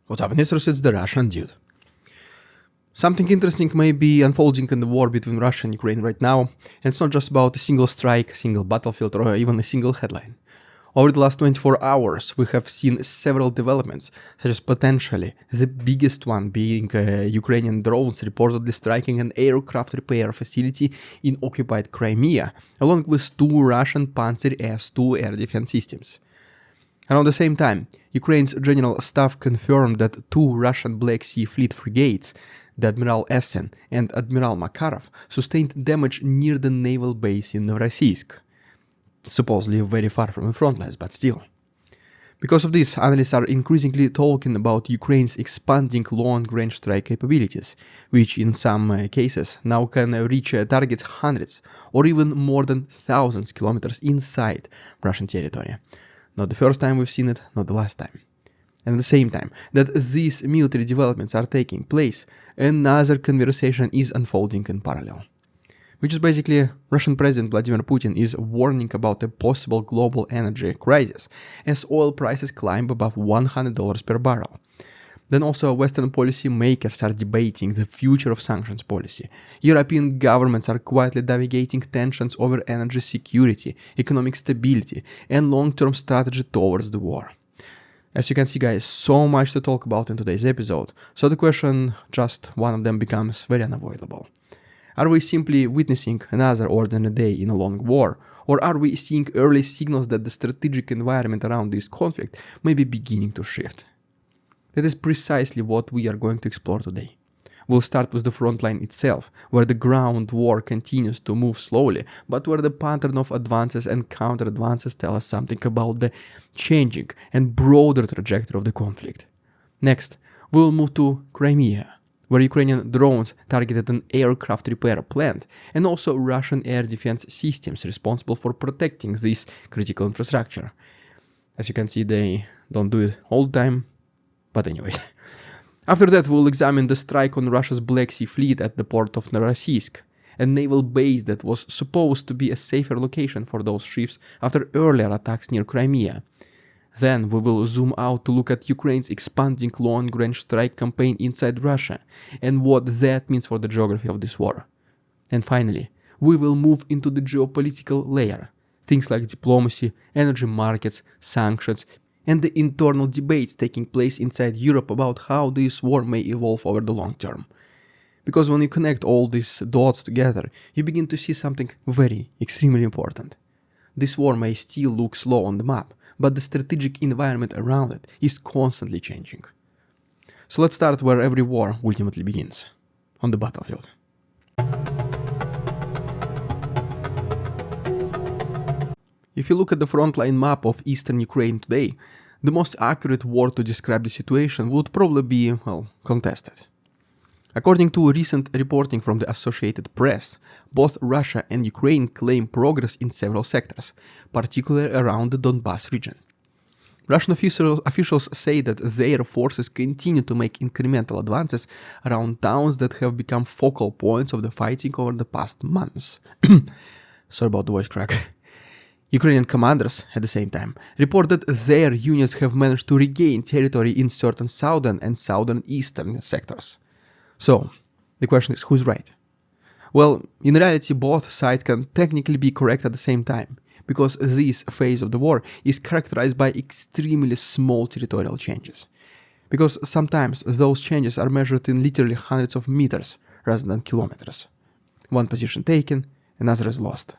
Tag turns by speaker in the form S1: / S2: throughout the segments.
S1: What's up, Nisros? It's the Russian dude. Something interesting may be unfolding in the war between Russia and Ukraine right now, and it's not just about a single strike, single battlefield, or even a single headline. Over the last 24 hours, we have seen several developments, such as potentially the biggest one being Ukrainian drones reportedly striking an aircraft repair facility in occupied Crimea, along with 2 Russian Pantsir-S2 air defense systems. Around the same time, Ukraine's general staff confirmed that 2 Russian Black Sea Fleet frigates, the Admiral Essen and Admiral Makarov, sustained damage near the naval base in Novorossiysk, supposedly very far from the front lines, but still. Because of this, analysts are increasingly talking about Ukraine's expanding long-range strike capabilities, which in some cases now can reach targets hundreds or even more than thousands kilometers inside Russian territory. Not the first time we've seen it, not the last time. And at the same time that these military developments are taking place, another conversation is unfolding in parallel. Which is basically Russian President Vladimir Putin is warning about a possible global energy crisis as oil prices climb above $100 per barrel. Then also Western policy makers are debating the future of sanctions policy. European governments are quietly navigating tensions over energy security, economic stability, and long-term strategy towards the war. As you can see, guys, so much to talk about in today's episode, so the question, just one of them, becomes very unavoidable. Are we simply witnessing another ordinary day in a long war, or are we seeing early signals that the strategic environment around this conflict may be beginning to shift? That is precisely what we are going to explore today. We'll start with the frontline itself, where the ground war continues to move slowly, but where the pattern of advances and counter-advances tell us something about the changing and broader trajectory of the conflict. Next, we'll move to Crimea, where Ukrainian drones targeted an aircraft repair plant and also Russian air defense systems responsible for protecting this critical infrastructure. As you can see, they don't do it all the time, but anyway. After that, we'll examine the strike on Russia's Black Sea Fleet at the port of Novorossiysk, a naval base that was supposed to be a safer location for those ships after earlier attacks near Crimea. Then we will zoom out to look at Ukraine's expanding long-range strike campaign inside Russia and what that means for the geography of this war. And finally, we will move into the geopolitical layer, things like diplomacy, energy markets, sanctions, and the internal debates taking place inside Europe about how this war may evolve over the long term. Because when you connect all these dots together, you begin to see something very, extremely important. This war may still look slow on the map, but the strategic environment around it is constantly changing. So let's start where every war ultimately begins, on the battlefield. If you look at the frontline map of eastern Ukraine today, the most accurate word to describe the situation would probably be, well, contested. According to recent reporting from the Associated Press, both Russia and Ukraine claim progress in several sectors, particularly around the Donbas region. Russian officials say that their forces continue to make incremental advances around towns that have become focal points of the fighting over the past months. Sorry about the voice crack. Ukrainian commanders, at the same time, report that their units have managed to regain territory in certain southern and southern-eastern sectors. So, the question is, who's right? Well, in reality, both sides can technically be correct at the same time, because this phase of the war is characterized by extremely small territorial changes. Because sometimes those changes are measured in literally hundreds of meters rather than kilometers. One position taken, another is lost.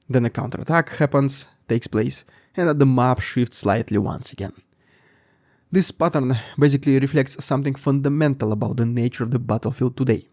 S1: Then a counterattack happens, takes place, and the map shifts slightly once again. This pattern basically reflects something fundamental about the nature of the battlefield today.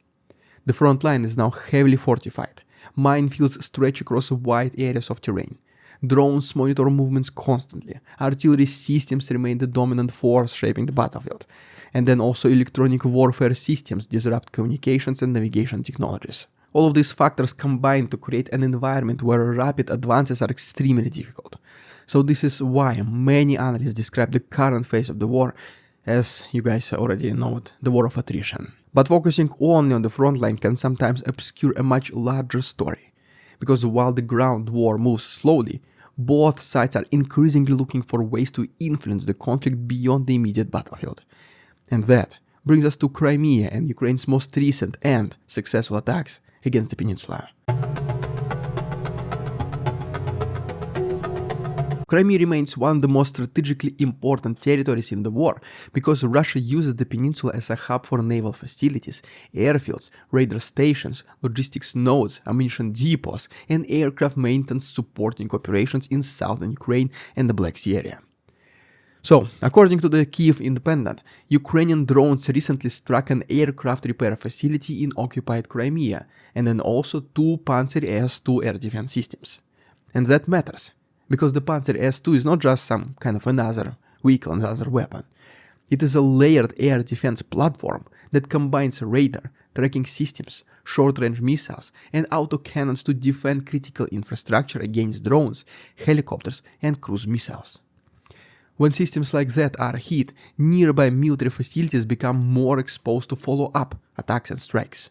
S1: The front line is now heavily fortified, minefields stretch across wide areas of terrain, drones monitor movements constantly, artillery systems remain the dominant force shaping the battlefield, and then also electronic warfare systems disrupt communications and navigation technologies. All of these factors combine to create an environment where rapid advances are extremely difficult. So this is why many analysts describe the current phase of the war as, you guys already know it, the war of attrition. But focusing only on the front line can sometimes obscure a much larger story. Because while the ground war moves slowly, both sides are increasingly looking for ways to influence the conflict beyond the immediate battlefield. And that brings us to Crimea and Ukraine's most recent and successful attacks against the peninsula. Crimea remains one of the most strategically important territories in the war because Russia uses the peninsula as a hub for naval facilities, airfields, radar stations, logistics nodes, ammunition depots, and aircraft maintenance supporting operations in southern Ukraine and the Black Sea area. So, according to the Kyiv Independent, Ukrainian drones recently struck an aircraft repair facility in occupied Crimea, and then also 2 Pantsir-S2 air defense systems. And that matters, because the Pantsir-S2 is not just some kind of another vehicle, another weapon. It is a layered air defense platform that combines radar, tracking systems, short-range missiles, and autocannons to defend critical infrastructure against drones, helicopters, and cruise missiles. When systems like that are hit, nearby military facilities become more exposed to follow-up attacks and strikes.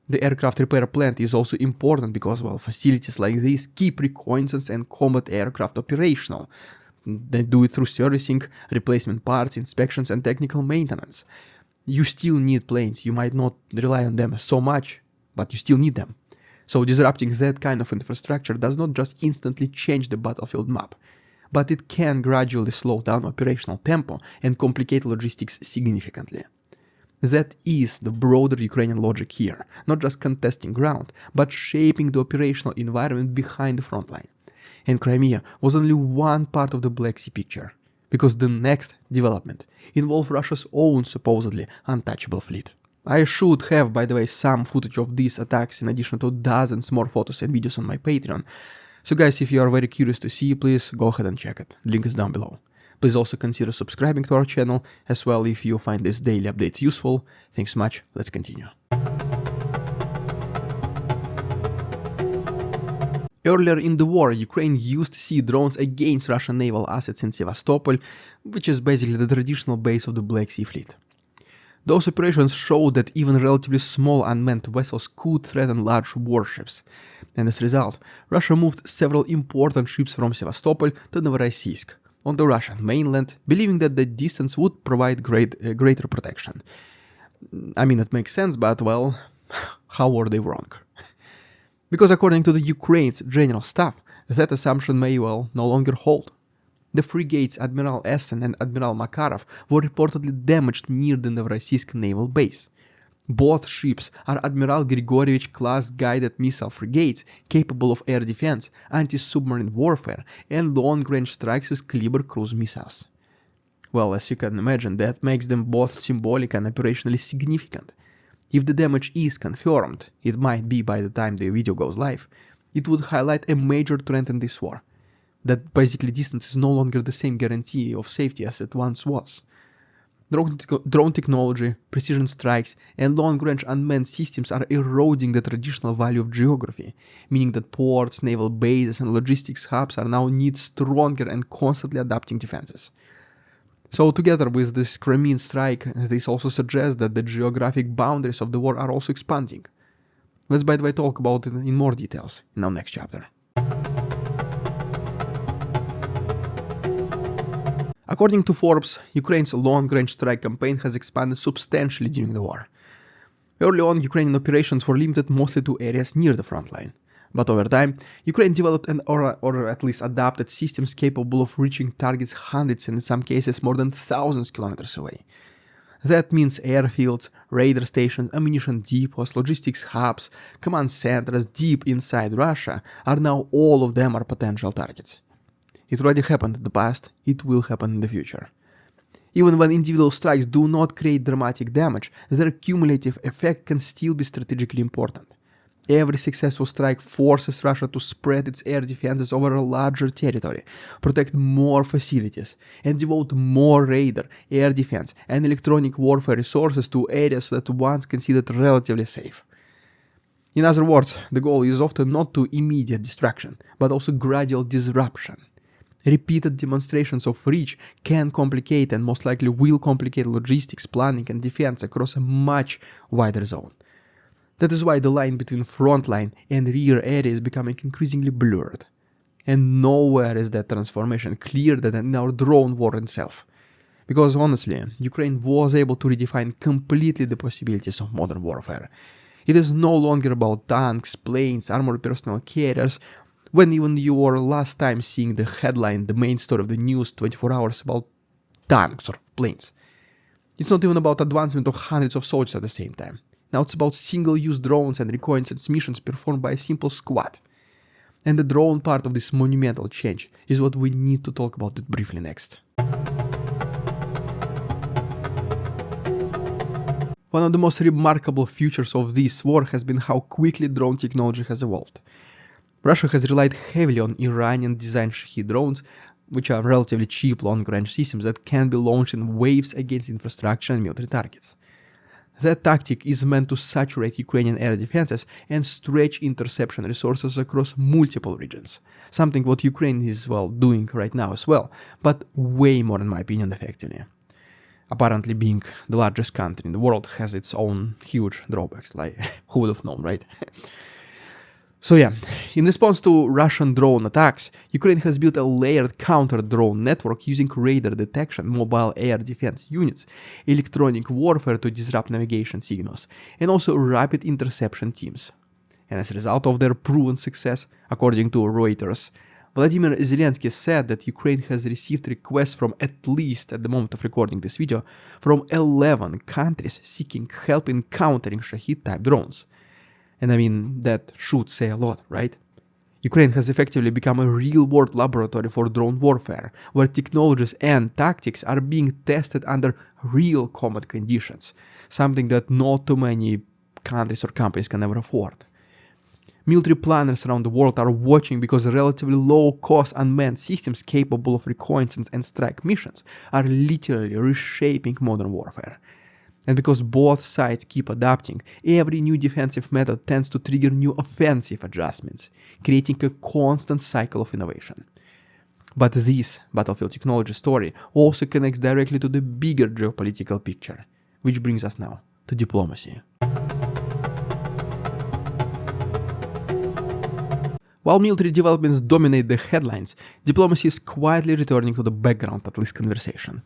S1: The aircraft repair plant is also important because, well, facilities like these keep reconnaissance and combat aircraft operational. They do it through servicing, replacement parts, inspections, and technical maintenance. You still need planes. You might not rely on them so much, but you still need them. So disrupting that kind of infrastructure does not just instantly change the battlefield map, but it can gradually slow down operational tempo and complicate logistics significantly. That is the broader Ukrainian logic here, not just contesting ground, but shaping the operational environment behind the front line. And Crimea was only one part of the Black Sea picture, because the next development involved Russia's own supposedly untouchable fleet. I should have, by the way, some footage of these attacks in addition to dozens more photos and videos on my Patreon. So guys, if you are very curious to see, please go ahead and check it. Link is down below. Please also consider subscribing to our channel as well if you find these daily updates useful. Thanks so much, let's continue. Earlier in the war, Ukraine used sea drones against Russian naval assets in Sevastopol, which is basically the traditional base of the Black Sea Fleet. Those operations showed that even relatively small unmanned vessels could threaten large warships, and as a result, Russia moved several important ships from Sevastopol to Novorossiysk, on the Russian mainland, believing that the distance would provide greater protection. I mean, it makes sense, but well, how were they wrong? Because according to the Ukraine's general staff, that assumption may well no longer hold. The frigates Admiral Essen and Admiral Makarov were reportedly damaged near the Novorossiysk naval base. Both ships are Admiral Grigorievich-class guided missile frigates capable of air defense, anti-submarine warfare, and long-range strikes with Kaliber cruise missiles. Well, as you can imagine, that makes them both symbolic and operationally significant. If the damage is confirmed, it might be by the time the video goes live, it would highlight a major trend in this war. That basically distance is no longer the same guarantee of safety as it once was. Drone technology, precision strikes, and long-range unmanned systems are eroding the traditional value of geography, meaning that ports, naval bases, and logistics hubs are now need stronger and constantly adapting defenses. So together with this Crimean strike, this also suggests that the geographic boundaries of the war are also expanding. Let's by the way talk about it in more details in our next chapter. According to Forbes, Ukraine's long-range strike campaign has expanded substantially during the war. Early on, Ukrainian operations were limited mostly to areas near the front line. But over time, Ukraine developed or at least adapted systems capable of reaching targets hundreds and in some cases more than thousands of kilometers away. That means airfields, radar stations, ammunition depots, logistics hubs, command centers deep inside Russia are now all of them are potential targets. It already happened in the past, it will happen in the future. Even when individual strikes do not create dramatic damage, their cumulative effect can still be strategically important. Every successful strike forces Russia to spread its air defenses over a larger territory, protect more facilities, and devote more radar, air defense, and electronic warfare resources to areas that once considered relatively safe. In other words, the goal is often not to immediate destruction, but also gradual disruption. Repeated demonstrations of reach can complicate and most likely will complicate logistics, planning, and defense across a much wider zone. That is why the line between frontline and rear area is becoming increasingly blurred. And nowhere is that transformation clearer than in our drone war itself. Because honestly, Ukraine was able to redefine completely the possibilities of modern warfare. It is no longer about tanks, planes, armored personnel carriers, when even you were last time seeing the headline, the main story of the news 24 hours about tanks or planes. It's not even about advancement of hundreds of soldiers at the same time. Now it's about single-use drones and reconnaissance missions performed by a simple squad. And the drone part of this monumental change is what we need to talk about it briefly next. One of the most remarkable features of this war has been how quickly drone technology has evolved. Russia has relied heavily on Iranian-designed Shahed drones, which are relatively cheap long-range systems that can be launched in waves against infrastructure and military targets. That tactic is meant to saturate Ukrainian air defenses and stretch interception resources across multiple regions, something what Ukraine is, doing right now as well, but way more in my opinion effectively. Apparently being the largest country in the world has its own huge drawbacks, like who would have known, right? So yeah, in response to Russian drone attacks, Ukraine has built a layered counter-drone network using radar detection, mobile air defense units, electronic warfare to disrupt navigation signals, and also rapid interception teams. And as a result of their proven success, according to Reuters, Vladimir Zelensky said that Ukraine has received requests from at least, at the moment of recording this video, from 11 countries seeking help in countering Shahed-type drones. And I mean, that should say a lot, right? Ukraine has effectively become a real-world laboratory for drone warfare, where technologies and tactics are being tested under real combat conditions, something that not too many countries or companies can ever afford. Military planners around the world are watching because relatively low-cost unmanned systems capable of reconnaissance and strike missions are literally reshaping modern warfare. And because both sides keep adapting, every new defensive method tends to trigger new offensive adjustments, creating a constant cycle of innovation. But this battlefield technology story also connects directly to the bigger geopolitical picture, which brings us now to diplomacy. While military developments dominate the headlines, diplomacy is quietly returning to the background at this conversation.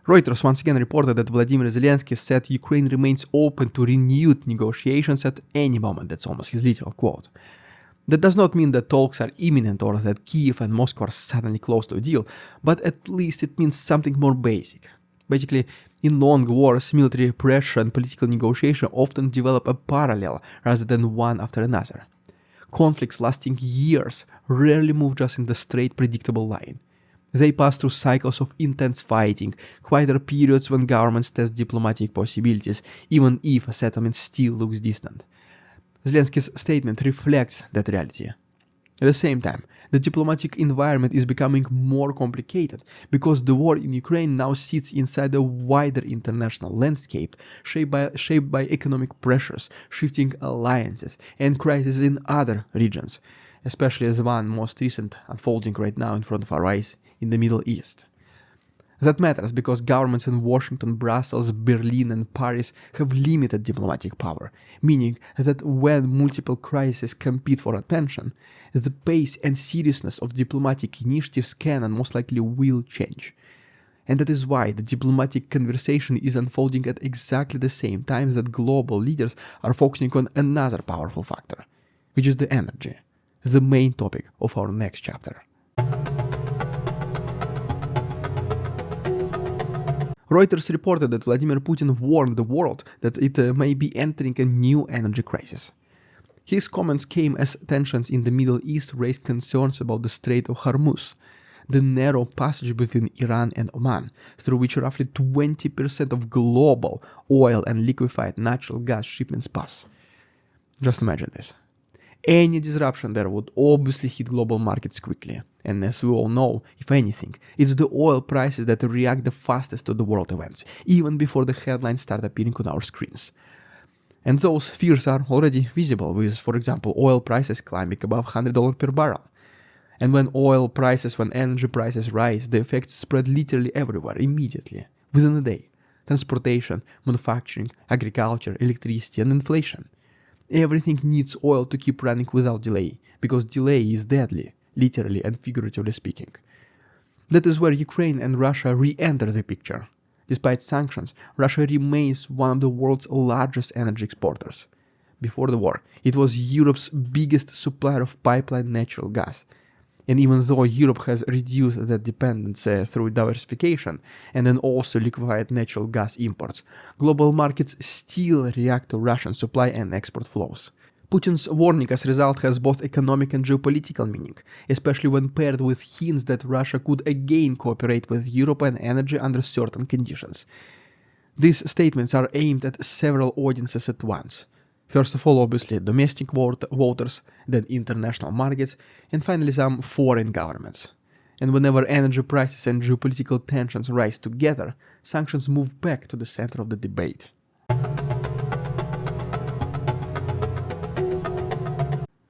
S1: Reuters once again reported that Vladimir Zelensky said Ukraine remains open to renewed negotiations at any moment. That's almost his literal quote. That does not mean that talks are imminent or that Kiev and Moscow are suddenly close to a deal, but at least it means something more basic. Basically, in long wars, military pressure and political negotiation often develop a parallel rather than one after another. Conflicts lasting years rarely move just in the straight, predictable line. They pass through cycles of intense fighting, quieter periods when governments test diplomatic possibilities, even if a settlement still looks distant. Zelensky's statement reflects that reality. At the same time, the diplomatic environment is becoming more complicated because the war in Ukraine now sits inside a wider international landscape shaped by economic pressures, shifting alliances, and crises in other regions, especially the one most recent unfolding right now in front of our eyes in the Middle East. That matters because governments in Washington, Brussels, Berlin and Paris have limited diplomatic power, meaning that when multiple crises compete for attention, the pace and seriousness of diplomatic initiatives can and most likely will change. And that is why the diplomatic conversation is unfolding at exactly the same time that global leaders are focusing on another powerful factor, which is the energy, the main topic of our next chapter. Reuters reported that Vladimir Putin warned the world that it may be entering a new energy crisis. His comments came as tensions in the Middle East raised concerns about the Strait of Hormuz, the narrow passage between Iran and Oman, through which roughly 20% of global oil and liquefied natural gas shipments pass. Just imagine this. Any disruption there would obviously hit global markets quickly. And as we all know, if anything, it's the oil prices that react the fastest to the world events, even before the headlines start appearing on our screens. And those fears are already visible with, for example, oil prices climbing above $100 per barrel. And when energy prices rise, the effects spread literally everywhere, immediately, within a day. Transportation, manufacturing, agriculture, electricity, and inflation. Everything needs oil to keep running without delay, because delay is deadly, literally and figuratively speaking. That is where Ukraine and Russia re-enter the picture. Despite sanctions, Russia remains one of the world's largest energy exporters. Before the war, it was Europe's biggest supplier of pipeline natural gas. And even though Europe has reduced that dependence through diversification and then also liquefied natural gas imports, global markets still react to Russian supply and export flows. Putin's warning as a result has both economic and geopolitical meaning, especially when paired with hints that Russia could again cooperate with Europe on energy under certain conditions. These statements are aimed at several audiences at once. First of all, obviously, domestic voters, then international markets, and finally some foreign governments. And whenever energy prices and geopolitical tensions rise together, sanctions move back to the center of the debate.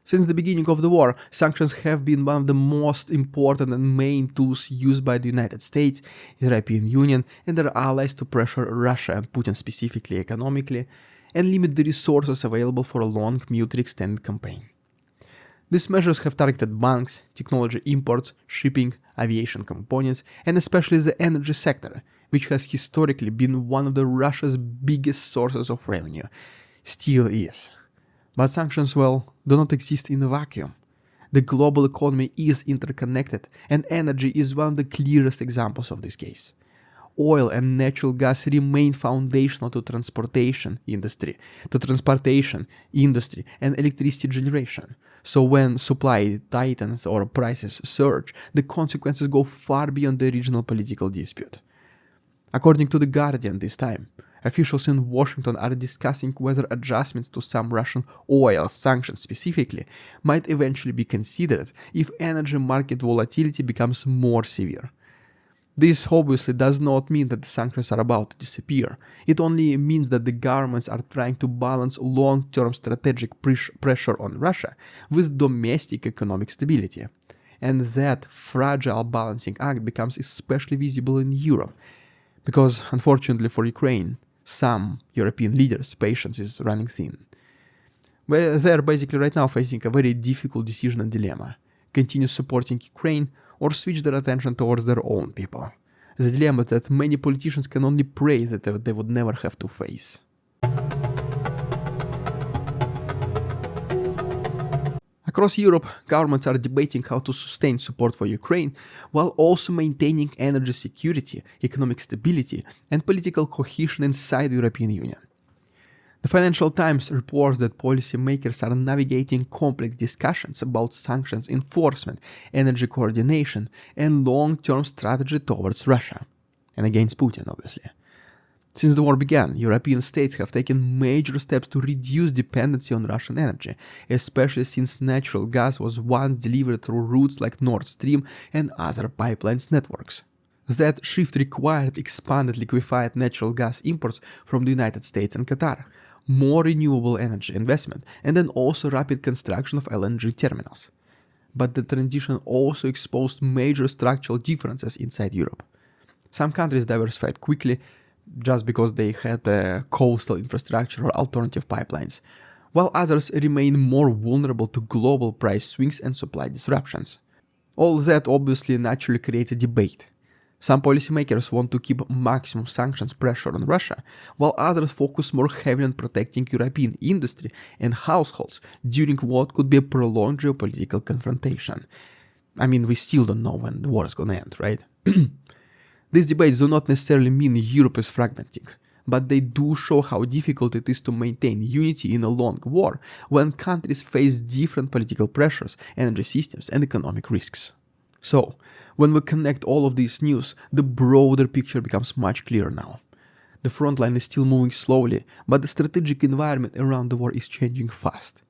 S1: Since the beginning of the war, sanctions have been one of the most important and main tools used by the United States, the European Union, and their allies to pressure Russia and Putin specifically economically, and limit the resources available for a long military extended campaign. These measures have targeted banks, technology imports, shipping, aviation components, and especially the energy sector, which has historically been one of Russia's biggest sources of revenue. Still is. But sanctions, well, do not exist in a vacuum. The global economy is interconnected, and energy is one of the clearest examples of this case. Oil and natural gas remain foundational to transportation industry, and electricity generation. So when supply tightens or prices surge, the consequences go far beyond the regional political dispute. According to The Guardian this time, officials in Washington are discussing whether adjustments to some Russian oil sanctions specifically might eventually be considered if energy market volatility becomes more severe. This obviously does not mean that the sanctions are about to disappear. It only means that the governments are trying to balance long-term strategic pressure on Russia with domestic economic stability. And that fragile balancing act becomes especially visible in Europe, because unfortunately for Ukraine, some European leaders' patience is running thin. They're basically right now facing a very difficult decision and dilemma: continue supporting Ukraine or switch their attention towards their own people. The dilemma that many politicians can only pray that they would never have to face. Across Europe, governments are debating how to sustain support for Ukraine while also maintaining energy security, economic stability, and political cohesion inside the European Union. The Financial Times reports that policymakers are navigating complex discussions about sanctions enforcement, energy coordination, and long-term strategy towards Russia, and against Putin, obviously. Since the war began, European states have taken major steps to reduce dependency on Russian energy, especially since natural gas was once delivered through routes like Nord Stream and other pipelines networks. That shift required expanded liquefied natural gas imports from the United States and Qatar, more renewable energy investment, and then also rapid construction of LNG terminals. But the transition also exposed major structural differences inside Europe. Some countries diversified quickly just because they had coastal infrastructure or alternative pipelines, while others remain more vulnerable to global price swings and supply disruptions. All that obviously naturally creates a debate. Some policymakers want to keep maximum sanctions pressure on Russia, while others focus more heavily on protecting European industry and households during what could be a prolonged geopolitical confrontation. I mean, we still don't know when the war is gonna end, right? These debates do not necessarily mean Europe is fragmenting, but they do show how difficult it is to maintain unity in a long war when countries face different political pressures, energy systems, and economic risks. So, when we connect all of this news, the broader picture becomes much clearer now. The frontline is still moving slowly, but the strategic environment around the war is changing fast.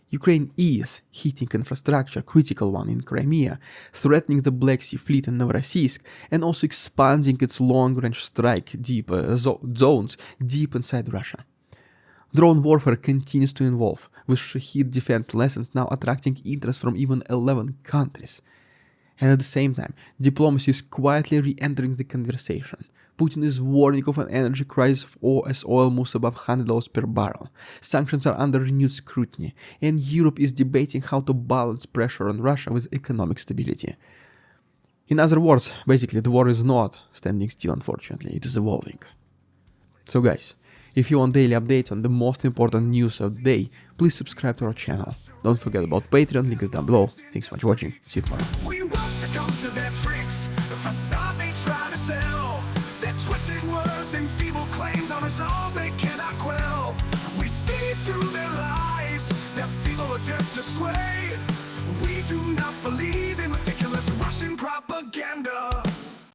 S1: Ukraine is hitting infrastructure, critical one in Crimea, threatening the Black Sea Fleet in Novorossiysk, and also expanding its long-range strike zones deep inside Russia. Drone warfare continues to evolve, with Shahid defense lessons now attracting interest from even 11 countries. And at the same time, diplomacy is quietly re-entering the conversation. Putin is warning of an energy crisis as oil moves above $100 per barrel. Sanctions are under renewed scrutiny, and Europe is debating how to balance pressure on Russia with economic stability. In other words, basically the war is not standing still, unfortunately, it is evolving. So guys, if you want daily updates on the most important news of the day, please subscribe to our channel. Don't forget about Patreon, link is down below. Thanks so much for watching, see you tomorrow.
S2: We won't succumb to their tricks, the facade they try to sell. Their twisted words and feeble claims on us all they cannot quell. We see through their lies, their feeble attempts to sway. We do not believe